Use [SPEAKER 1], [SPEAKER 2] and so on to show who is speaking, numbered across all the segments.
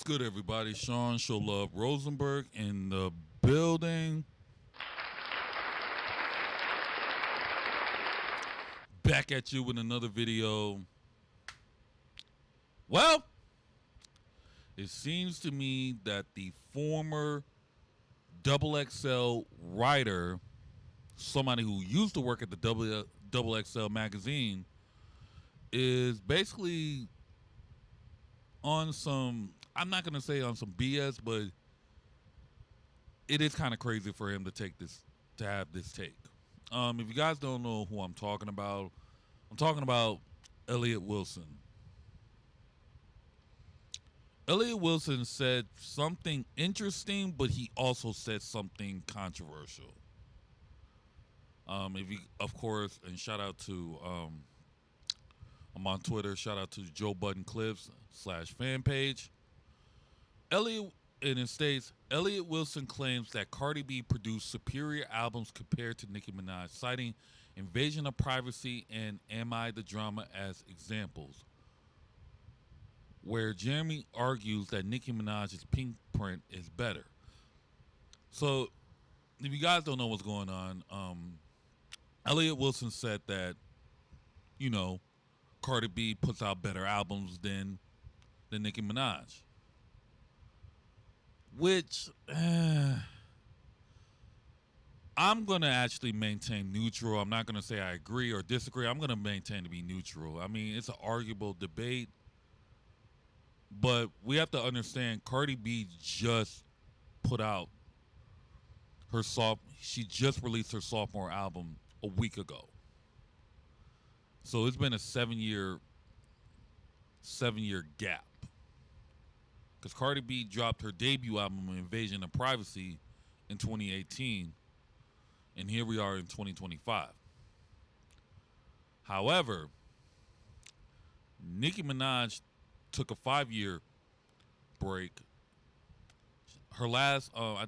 [SPEAKER 1] good, everybody? Sean Show Love Rosenberg in the building. Back at you with another video. Well, it seems to me that the former Double XL writer, somebody who used to work at the Double XL magazine, is basically on some, I'm not going to say on some BS, but it is kind of crazy for him to have this take. If you guys don't know who I'm talking about Elliott Wilson. Elliott Wilson said something interesting, but he also said something controversial. If you, of course, and shout out to I'm on Twitter. Shout out to Joe Budden Clips /fan page. Elliott, and it states, Elliott Wilson claims that Cardi B produced superior albums compared to Nicki Minaj, citing Invasion of Privacy and Am I the Drama as examples, where Jeremy argues that Nicki Minaj's Pink Print is better. So, if you guys don't know what's going on, Elliott Wilson said that, Cardi B puts out better albums than Nicki Minaj. Which, I'm going to actually maintain neutral. I'm not going to say I agree or disagree. I'm going to maintain to be neutral. I mean, it's an arguable debate. But we have to understand Cardi B just put out she just released her sophomore album a week ago. So it's been a seven year gap. Because Cardi B dropped her debut album, Invasion of Privacy, in 2018. And here we are in 2025. However, Nicki Minaj took a 5-year break. Her last, her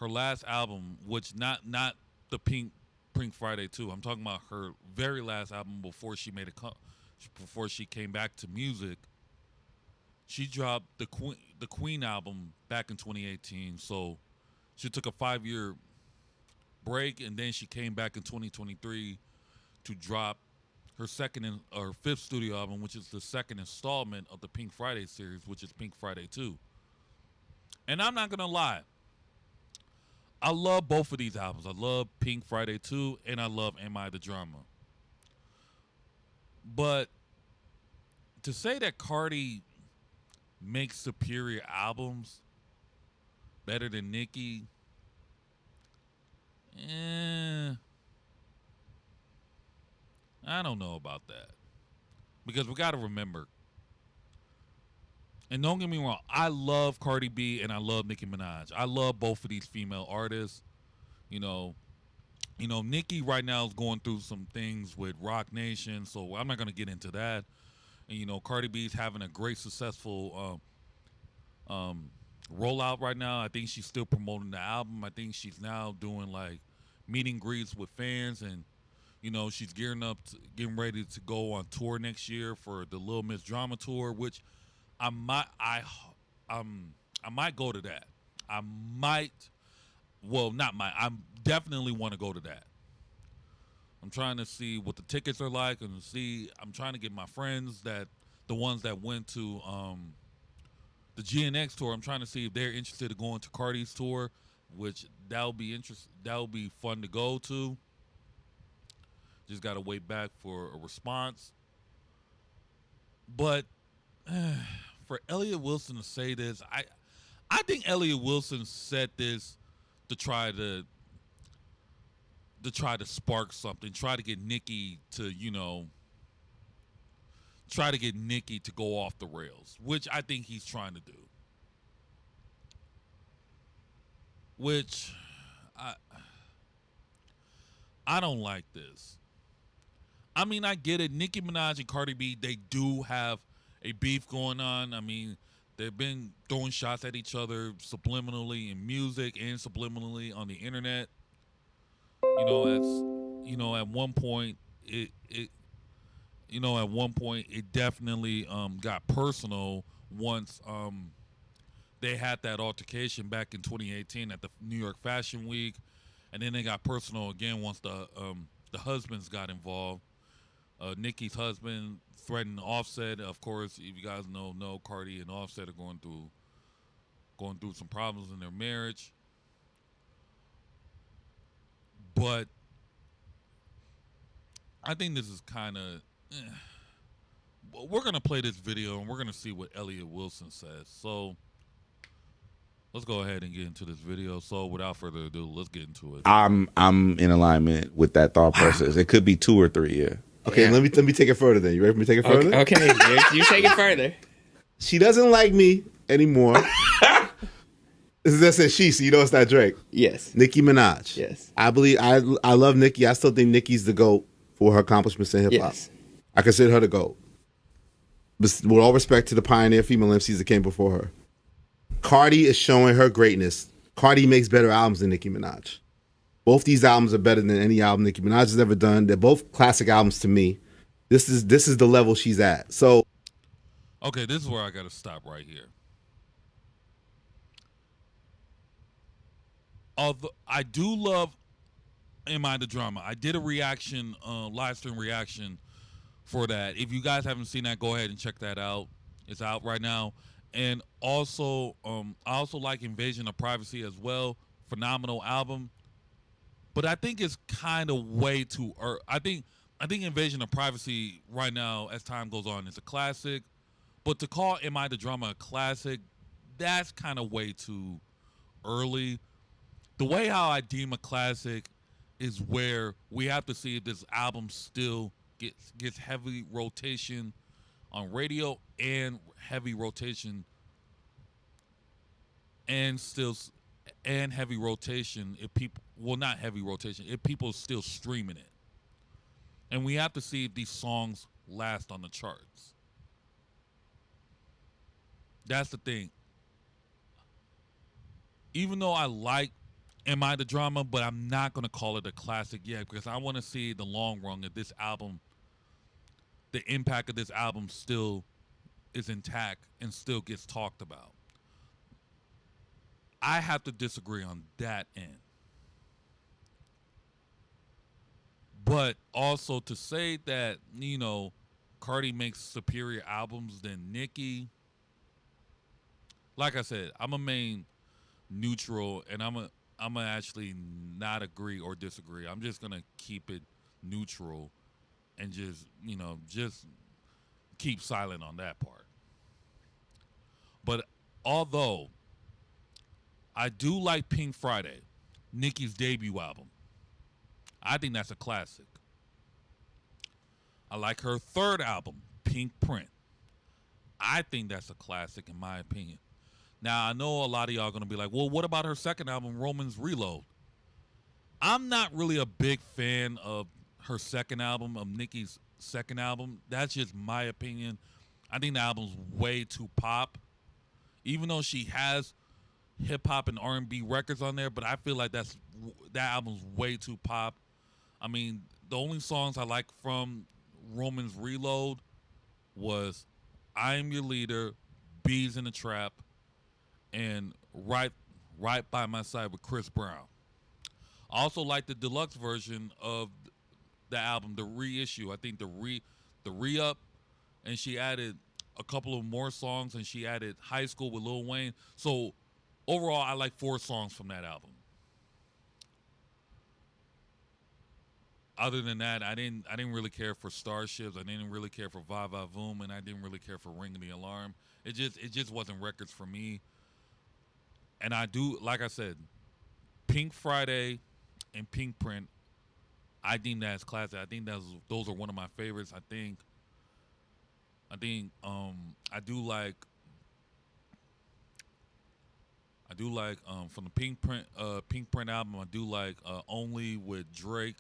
[SPEAKER 1] last album, which not the Pink Friday 2. I'm talking about her very last album before she came back to music. She dropped the Queen album back in 2018. So she took a 5-year break, and then she came back in 2023 to drop her fifth studio album, which is the second installment of the Pink Friday series, which is Pink Friday 2. And I'm not gonna lie, I love both of these albums. I love Pink Friday 2 and I love Am I the Drama. But to say that Cardi makes superior albums better than Nicki, I don't know about that. Because we got to remember, and don't get me wrong, I love Cardi B and I love Nicki Minaj. I love both of these female artists. Nicki right now is going through some things with Rock Nation, so I'm not going to get into that. And, Cardi B's having a great, successful rollout right now. I think she's still promoting the album. I think she's now doing, like, meet and greets with fans, and, she's getting ready to go on tour next year for the Little Miss Drama Tour, which I might go to that. I definitely want to go to that. I'm trying to see what the tickets are like, and I'm trying to get my friends, the ones that went to the GNX tour. I'm trying to see if they're interested in going to Cardi's tour, which that would be fun to go to. Just got to wait back for a response. But for Elliott Wilson to say this, I think Elliott Wilson said this to try to spark something, try to get Nicki to, try to get Nicki to go off the rails, which I think he's trying to do. Which I don't like this. I mean, I get it. Nicki Minaj and Cardi B, they do have a beef going on. I mean, they've been throwing shots at each other subliminally in music and subliminally on the internet. At one point it definitely got personal once they had that altercation back in 2018 at the New York Fashion Week, and then they got personal again once the husbands got involved. Nicki's husband threatened Offset. Of course, if you guys know Cardi and Offset are going through some problems in their marriage. But I think this is kind of. We're gonna play this video and we're gonna see what Elliott Wilson says. So let's go ahead and get into this video. So without further ado, let's get into it.
[SPEAKER 2] I'm in alignment with that thought process. It could be 2 or 3. Yeah.
[SPEAKER 3] Okay, let me take it further. Then you ready for me to take it further?
[SPEAKER 4] Okay, you take it further.
[SPEAKER 3] She doesn't like me anymore. This is that says she, so you know it's not Drake.
[SPEAKER 4] Yes.
[SPEAKER 3] Nicki Minaj.
[SPEAKER 4] Yes.
[SPEAKER 3] I believe I love Nicki. I still think Nicki's the GOAT for her accomplishments in hip hop.
[SPEAKER 4] Yes.
[SPEAKER 3] I consider her the GOAT. With all respect to the pioneer female MCs that came before her. Cardi is showing her greatness. Cardi makes better albums than Nicki Minaj. Both these albums are better than any album Nicki Minaj has ever done. They're both classic albums to me. This is the level she's at. So,
[SPEAKER 1] okay, this is where I got to stop right here. Although I do love Am I the Drama? I did a reaction, live stream reaction for that. If you guys haven't seen that, go ahead and check that out. It's out right now. And also, I also like Invasion of Privacy as well. Phenomenal album. But I think it's kind of way too early. I think Invasion of Privacy right now, as time goes on, is a classic. But to call Am I the Drama a classic, that's kind of way too early. The way how I deem a classic is where we have to see if this album still gets heavy rotation on radio and heavy rotation and heavy rotation if people, well, not heavy rotation, if people are still streaming it. And we have to see if these songs last on the charts. That's the thing. Even though I like Am I the Drama, but I'm not going to call it a classic yet because I want to see the long run if this album, the impact of this album still is intact and still gets talked about. I have to disagree on that end. But also to say that, Cardi makes superior albums than Nicki, like I said, I'm a main neutral and I'm gonna actually not agree or disagree. I'm just gonna keep it neutral and just keep silent on that part. But although I do like Pink Friday, Nicki's debut album, I think that's a classic. I like her third album, Pink Print. I think that's a classic in my opinion. Now, I know a lot of y'all are going to be like, well, what about her second album, Romans Reload? I'm not really a big fan of her second album, of Nicki's second album. That's just my opinion. I think the album's way too pop. Even though she has hip-hop and R&B records on there, but I feel like that album's way too pop. I mean, the only songs I like from Romans Reload was I Am Your Leader, Bees in the Trap, and right by my side with Chris Brown. I also like the deluxe version of the album, the reissue. I think the re-up, and she added a couple of more songs, and she added High School with Lil Wayne. So overall, I like 4 songs from that album. Other than that, I didn't really care for Starships. I didn't really care for Va Va Voom, and I didn't really care for Ring the Alarm. It just wasn't records for me. And I do, like I said, Pink Friday and Pink Print, I deem that as classic. I think those are one of my favorites. I do like from the Pink Print album, I do like Only with Drake,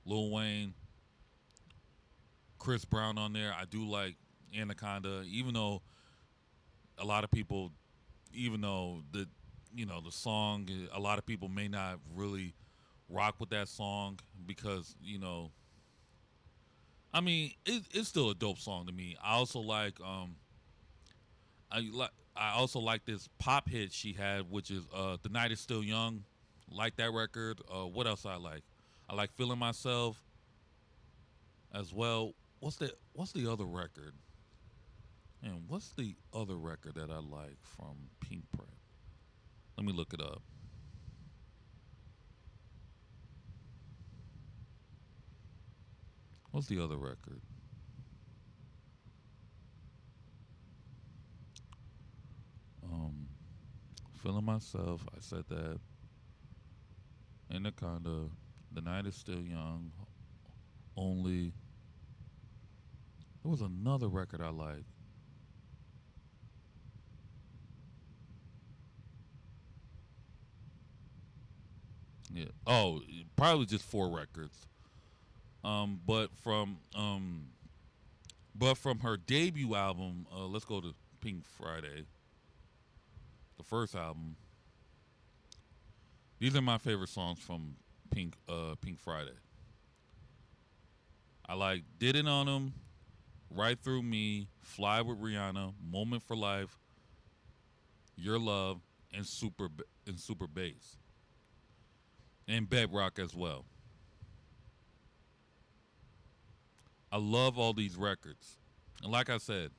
[SPEAKER 1] Lil Wayne, Chris Brown on there. I do like Anaconda, even though a lot of people, even though the song, a lot of people may not really rock with that song because, I mean, it's still a dope song to me. I also like I also like this pop hit she had, which is "The Night Is Still Young." Like that record. What else I like? I like "Feeling Myself" as well. What's the other record? And what's the other record that I like from Pink Print? Let me look it up. What's the other record? Um, "Feeling Myself." I said that. Anaconda. "The Night Is Still Young." Only. There was another record I like. Yeah. Oh, probably just four records. Um, but from um, but from her debut album, let's go to Pink Friday, the first album. These are my favorite songs from Pink Friday. I like "Did It on 'Em," "Right Through Me," "Fly with Rihanna," "Moment for Life," "Your Love," and Super Bass and Bedrock as well. I love all these records, and like I said,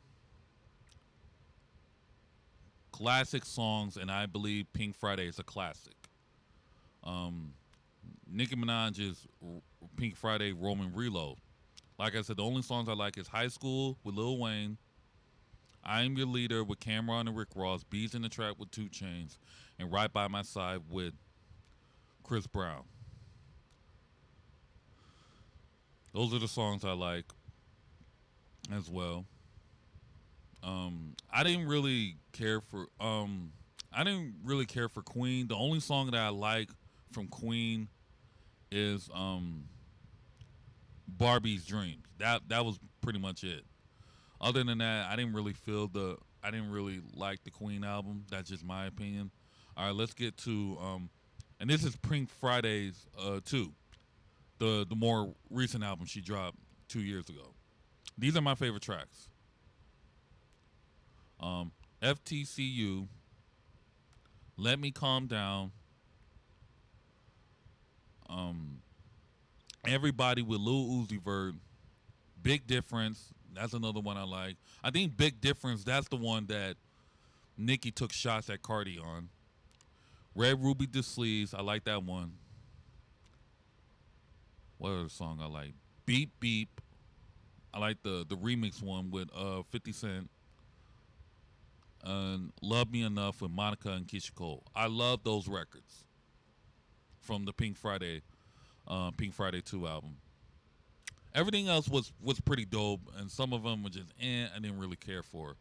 [SPEAKER 1] classic songs, and I believe Pink Friday is a classic. Um, Nicki Minaj is Pink Friday Roman Reload. Like I said, the only songs I like is "High School" with Lil Wayne, "I Am Your Leader" with Cameron and Rick Ross, "Bees in the Trap" with Two Chains, and "Right by My Side" with Chris Brown. Those are the songs I like as well. I didn't really care for Queen. The only song that I like from Queen is Barbie's Dreams. That was pretty much it. Other than that, I didn't really like the Queen album. That's just my opinion. All right, let's get to and this is Pink Friday's two, the more recent album she dropped 2 years ago. These are my favorite tracks. FTCU, "Let Me Calm Down," um, "Everybody" with Lil Uzi Vert, "Big Difference." That's another one I like. I think "Big Difference." That's the one that Nicki took shots at Cardi on. "Red Ruby Da Sleeves." I like that one. What other song I like? "Beep Beep." I like the remix one with 50 Cent. And "Love Me Enough" with Monica and Keisha Cole. I love those records from the Pink Friday 2 album. Everything else was pretty dope, and some of them were just I didn't really care for.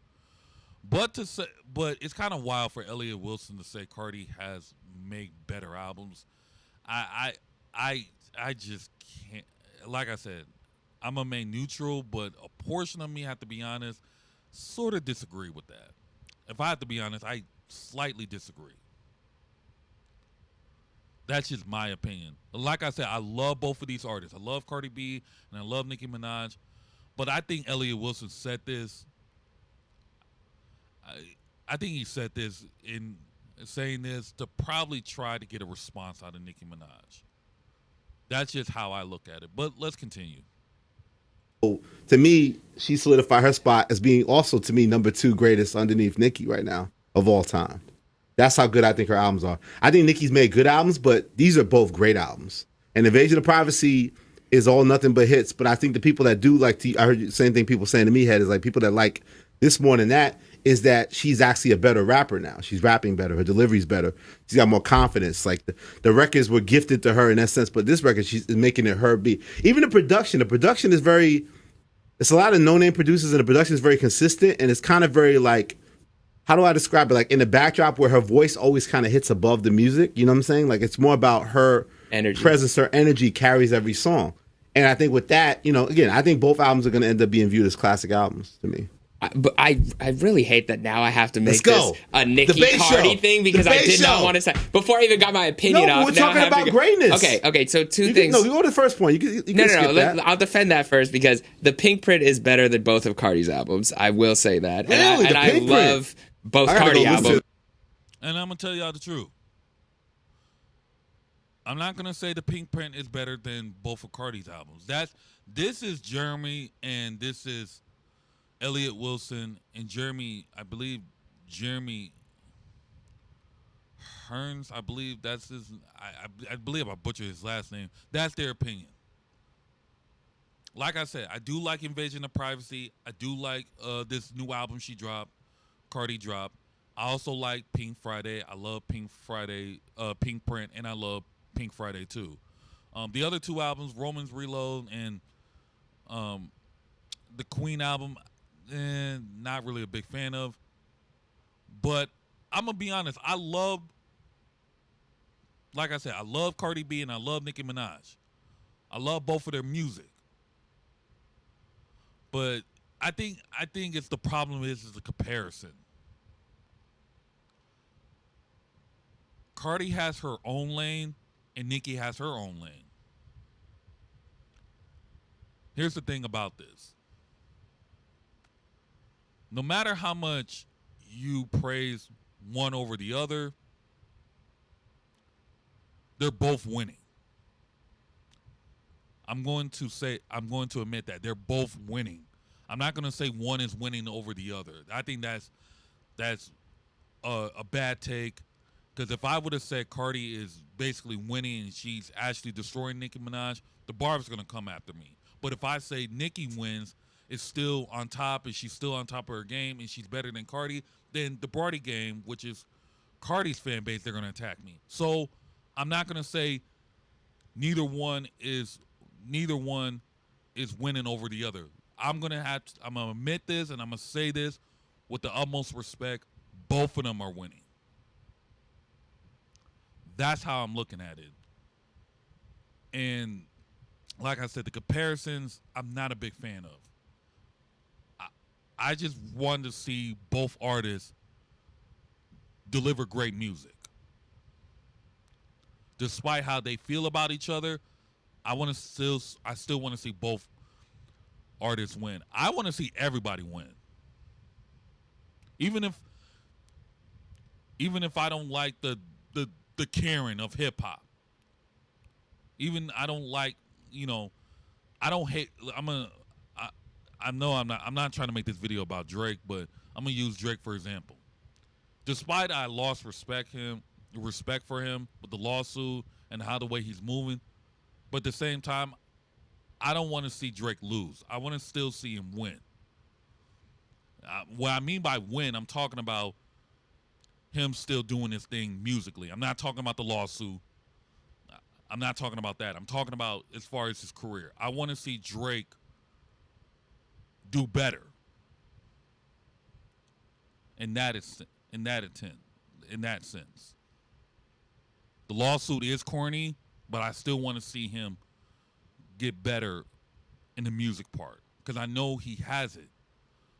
[SPEAKER 1] But it's kind of wild for Elliott Wilson to say Cardi has made better albums. I I I just can't. Like I said, I'm a main neutral, but a portion of me, have to be honest, sort of disagree with that. If I have to be honest, I slightly disagree. That's just my opinion. Like I said, I love both of these artists. I love Cardi B and I love Nicki Minaj. But I think Elliott Wilson said this. I think he said this in saying this to probably try to get a response out of Nicki Minaj. That's just how I look at it. But let's continue.
[SPEAKER 3] To me, she solidified her spot as being also to me number two greatest underneath Nicki right now of all time. That's how good I think her albums are. I think Nicki's made good albums, but these are both great albums. And Invasion of Privacy is all nothing but hits. But I think the people that do like I heard the same thing people saying to me head is like people that like this more than that is that she's actually a better rapper now. She's rapping better. Her delivery's better. She's got more confidence. Like the records were gifted to her in that sense, but this record she's making it her beat. Even the production. The production is very. It's a lot of no-name producers, and the production is very consistent, and it's kind of very like. How do I describe it? Like in the backdrop where her voice always kind of hits above the music. You know what I'm saying? Like it's more about her
[SPEAKER 4] Energy.
[SPEAKER 3] presence. Her energy carries every song. And I think with that, again, I think both albums are going to end up being viewed as classic albums to me.
[SPEAKER 4] But I really hate that now I have to make
[SPEAKER 3] Let's go.
[SPEAKER 4] this a Nicki
[SPEAKER 3] Debate
[SPEAKER 4] Cardi
[SPEAKER 3] show.
[SPEAKER 4] thing because I
[SPEAKER 3] Debate
[SPEAKER 4] did not
[SPEAKER 3] show.
[SPEAKER 4] want to say before I even got my opinion
[SPEAKER 3] No,
[SPEAKER 4] off.
[SPEAKER 3] we're
[SPEAKER 4] now I
[SPEAKER 3] talking
[SPEAKER 4] have to
[SPEAKER 3] about
[SPEAKER 4] go-
[SPEAKER 3] greatness.
[SPEAKER 4] Okay. So two things.
[SPEAKER 3] No, you go to the first point. You can
[SPEAKER 4] No.
[SPEAKER 3] skip that.
[SPEAKER 4] I'll defend that first because the Pink Print is better than both of Cardi's albums. I will say that.
[SPEAKER 3] Really?
[SPEAKER 4] And
[SPEAKER 3] The
[SPEAKER 4] I
[SPEAKER 3] Pink
[SPEAKER 4] love both
[SPEAKER 3] I gotta
[SPEAKER 4] Cardi
[SPEAKER 3] go listen
[SPEAKER 4] albums.
[SPEAKER 1] And I'm gonna tell y'all the truth. I'm not gonna say the Pink Print is better than both of Cardi's albums. This is Jeremy and this is Elliott Wilson and Jeremy. I believe Jeremy Hearns. I believe that's his. I believe I butchered his last name. That's their opinion. Like I said, I do like Invasion of Privacy. I do like this new album she dropped, Cardi dropped. I also like Pink Friday. I love Pink Friday, Pink Print, and I love Pink Friday too. The other two albums, Romans Reload and the Queen album, not really a big fan of. But I'm gonna be honest. Like I said, I love Cardi B and I love Nicki Minaj. I love both of their music. But I think it's the problem is the comparison. Cardi has her own lane and Nicki has her own lane. Here's the thing about this. No matter how much you praise one over the other, they're both winning. I'm going to admit that they're both winning. I'm not going to say one is winning over the other. I think that's a bad take. Because if I would have said Cardi is basically winning and she's actually destroying Nicki Minaj, the bar's going to come after me. But if I say Nicki wins, is still on top, and she's still on top of her game, and she's better than Cardi, then the Barty game, which is Cardi's fan base, they're going to attack me. So I'm not going to say neither one is winning over the other. I'm going to admit this, and I'm going to say this with the utmost respect. Both of them are winning. That's how I'm looking at it. And like I said, the comparisons, I'm not a big fan of. I just wanted to see both artists deliver great music. Despite how they feel about each other, I still want to see both artists win. I want to see everybody win. Even if I don't like the Karen of hip hop. Even I don't like, I don't hate. I'm not trying to make this video about Drake, but I'm gonna use Drake for example. Despite I lost respect for him with the lawsuit and how the way he's moving, but at the same time, I don't want to see Drake lose. I want to still see him win. What I mean by win, I'm talking about him still doing his thing musically. I'm not talking about the lawsuit. I'm not talking about that. I'm talking about as far as his career. I want to see Drake do better in that sense. The lawsuit is corny, but I still want to see him get better in the music part because I know he has it,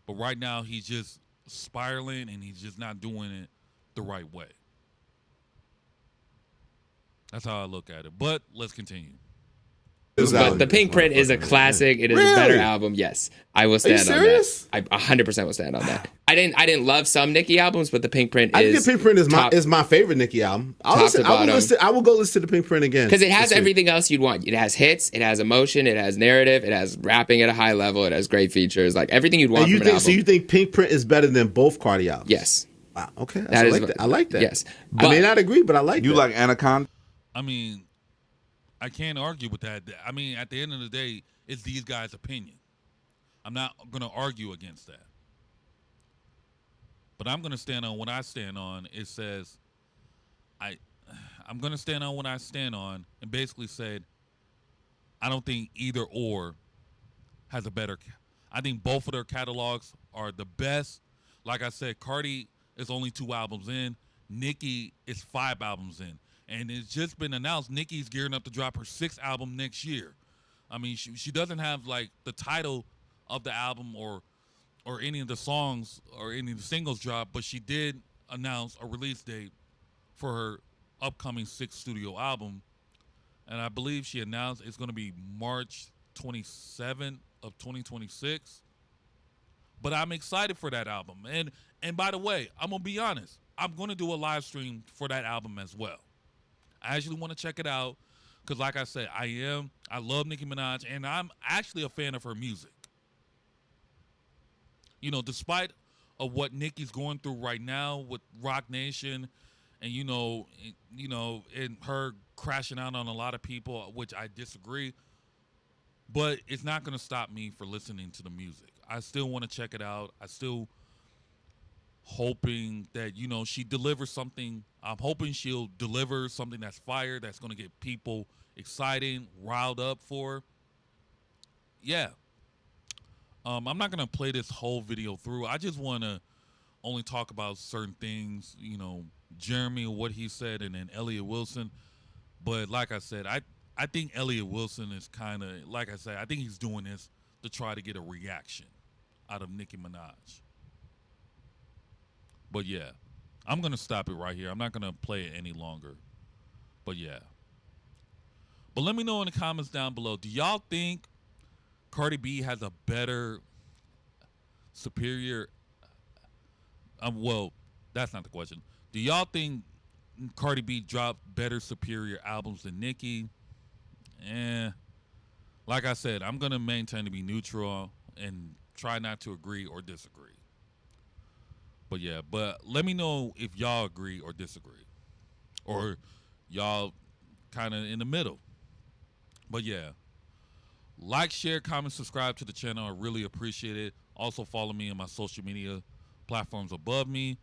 [SPEAKER 1] but right now he's just spiraling and he's just not doing it the right way. That's how I look at it. But let's continue.
[SPEAKER 4] But the Pink Print is a classic. It is a better album. Yes, I will stand on that. I 100% will stand on that. I didn't love some Nicki albums, but the Pink Print
[SPEAKER 3] I
[SPEAKER 4] is.
[SPEAKER 3] think the Pink Print is my favorite Nicki album. I will go listen to the Pink Print again
[SPEAKER 4] because it has everything else you'd want. It has hits, it has emotion, it has narrative, it has rapping at a high level, it has great features, like everything you'd want from an album.
[SPEAKER 3] So you think Pink Print is better than both Cardi albums?
[SPEAKER 4] Yes.
[SPEAKER 3] Wow. Okay. I like that.
[SPEAKER 4] Yes.
[SPEAKER 3] I may not agree, but I like that.
[SPEAKER 2] You like Anaconda?
[SPEAKER 1] I mean, I can't argue with that. I mean, at the end of the day, it's these guys' opinion. I'm not going to argue against that. But I'm going to stand on what I stand on. It says, I'm going to stand on what I stand on and basically said, I don't think either or has a better. I think both of their catalogs are the best. Like I said, Cardi is only 2 albums in. Nicki is 5 albums in. And it's just been announced Nicki's gearing up to drop her 6th album next year. I mean, she doesn't have like the title of the album or or any of the songs or any of the singles dropped, but she did announce a release date for her upcoming sixth studio album. And I believe she announced it's going to be March 27th of 2026. But I'm excited for that album. And by the way, I'm going to be honest. I'm going to do a live stream for that album as well. I actually want to check it out because, like I said, I love Nicki Minaj, and I'm actually a fan of her music. You know, despite of what Nicki's going through right now with Rock Nation, and and her crashing out on a lot of people, which I disagree. But it's not going to stop me for listening to the music. I still want to check it out. I still hoping that she delivers something. I'm hoping she'll deliver something that's fire, that's going to get people excited, riled up for. Yeah. I'm not going to play this whole video through. I just want to only talk about certain things, Jeremy, what he said, and then Elliott Wilson. But like I said, I think Elliott Wilson is kind of, like I said, I think he's doing this to try to get a reaction out of Nicki Minaj. But yeah, I'm going to stop it right here. I'm not going to play it any longer. But yeah. But let me know in the comments down below. Do y'all think Cardi B has a better, superior, well, that's not the question. Do y'all think Cardi B dropped better, superior albums than Nicki? Like I said, I'm going to maintain to be neutral and try not to agree or disagree. But yeah, but let me know if y'all agree or disagree. Or y'all kind of in the middle. But yeah. Like, share, comment, subscribe to the channel. I really appreciate it. Also follow me on my social media platforms above me.